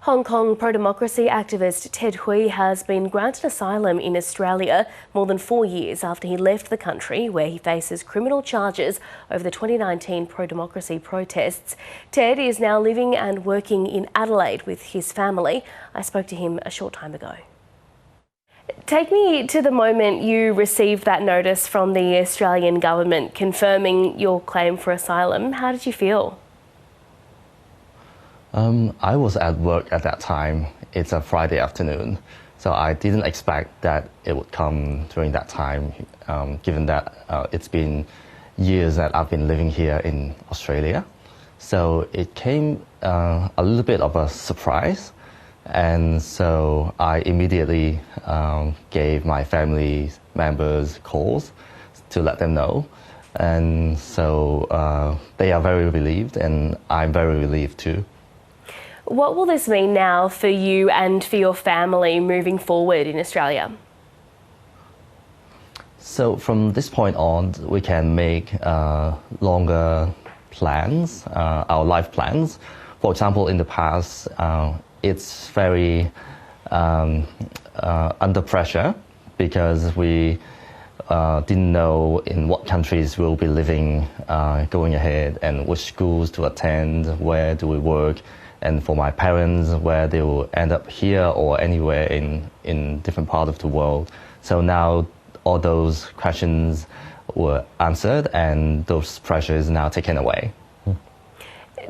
Hong Kong pro-democracy activist Ted Hui has been granted asylum in Australia more than 4 years after he left the country, where he faces criminal charges over the 2019 pro-democracy protests. Ted is now living and working in Adelaide with his family. I spoke to him a short time ago. Take me to the moment you received that notice from the Australian government confirming your claim for asylum. How did you feel? I was at work at that time. It's a Friday afternoon, so I didn't expect that it would come during that time, given that it's been years that I've been living here in Australia. So it came a little bit of a surprise, and so I immediately gave my family members calls to let them know. And so they are very relieved, and I'm very relieved too. What will this mean now for you and for your family moving forward in Australia? So from this point on, we can make longer plans, our life plans. For example, in the past, it's very under pressure because we didn't know in what countries we'll be living going ahead and which schools to attend, where do we work, and for my parents, where they will end up here or anywhere in different parts of the world. So now all those questions were answered and those pressures now taken away.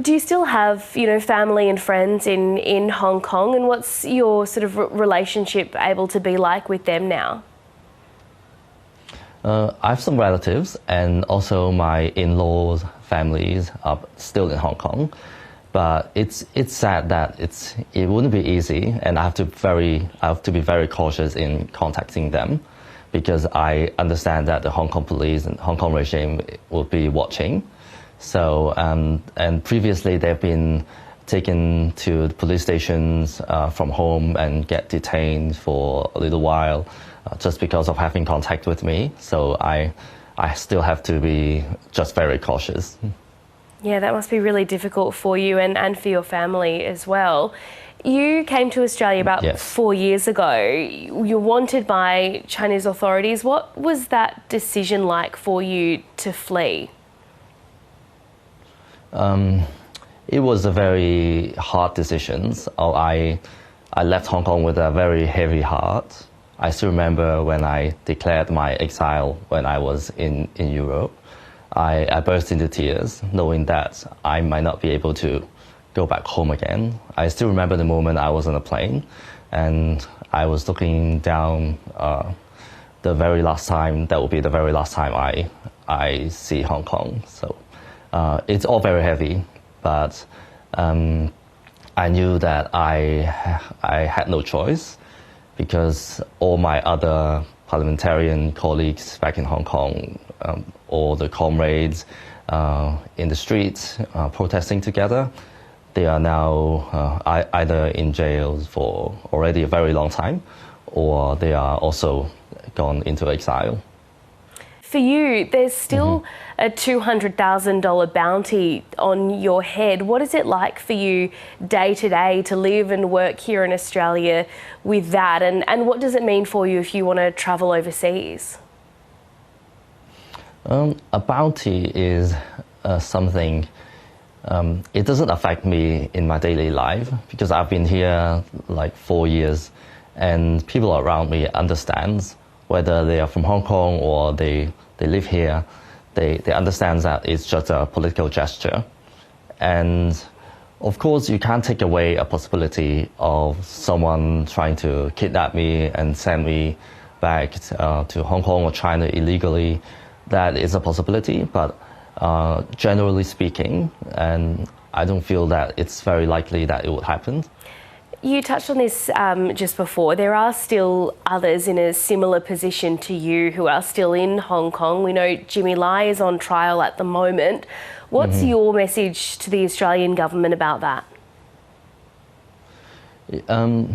Do you still have, family and friends in Hong Kong, and what's your sort of relationship able to be like with them now? I have some relatives, and also my in-laws' families are still in Hong Kong. But it's sad that it wouldn't be easy, and I have to be very cautious in contacting them, because I understand that the Hong Kong police and Hong Kong regime will be watching. So and previously they've been taken to the police stations from home and get detained for a little while just because of having contact with me. So I still have to be just very cautious. Yeah, that must be really difficult for you and for your family as well. You came to Australia about 4 years ago. You're wanted by Chinese authorities. What was that decision like for you to flee? It was a very hard decision. I left Hong Kong with a very heavy heart. I still remember when I declared my exile when I was in Europe. I burst into tears, knowing that I might not be able to go back home again. I still remember the moment I was on a plane, and I was looking down the very last time, that will be the very last time I see Hong Kong. So it's all very heavy, but I knew that I had no choice, because all my other parliamentarian colleagues back in Hong Kong, all the comrades in the streets protesting together, they are now either in jails for already a very long time, or they are also gone into exile. For you, there's still a $200,000 bounty on your head. What is it like for you day to day to live and work here in Australia with that? And what does it mean for you if you want to travel overseas? A bounty is something, it doesn't affect me in my daily life, because I've been here like 4 years, and people around me understand, whether they are from Hong Kong or they live here, they understand that it's just a political gesture. And of course, you can't take away a possibility of someone trying to kidnap me and send me back to Hong Kong or China illegally. That is a possibility, but generally speaking, and I don't feel that it's very likely that it would happen. You touched on this just before. There are still others in a similar position to you who are still in Hong Kong. We know Jimmy Lai is on trial at the moment. What's your message to the Australian government about that?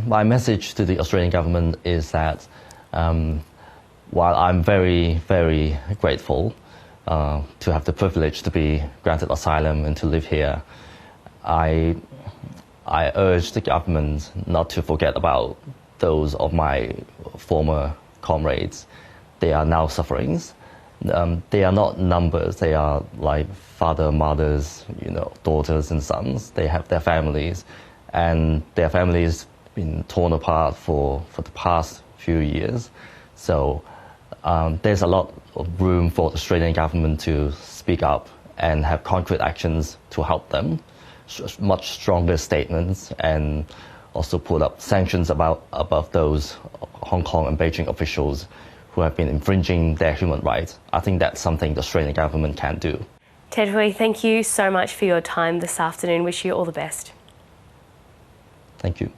My message to the Australian government is that while I'm very, very grateful to have the privilege to be granted asylum and to live here, I I urge the government not to forget about those of my former comrades. They are now suffering. They are not numbers. They are like father, mothers, daughters and sons. They have their families, and their families been torn apart for the past few years. So there's a lot of room for the Australian government to speak up and have concrete actions to help them, much stronger statements, and also put up sanctions above those Hong Kong and Beijing officials who have been infringing their human rights. I think that's something the Australian government can do. Ted Hui, thank you so much for your time this afternoon. Wish you all the best. Thank you.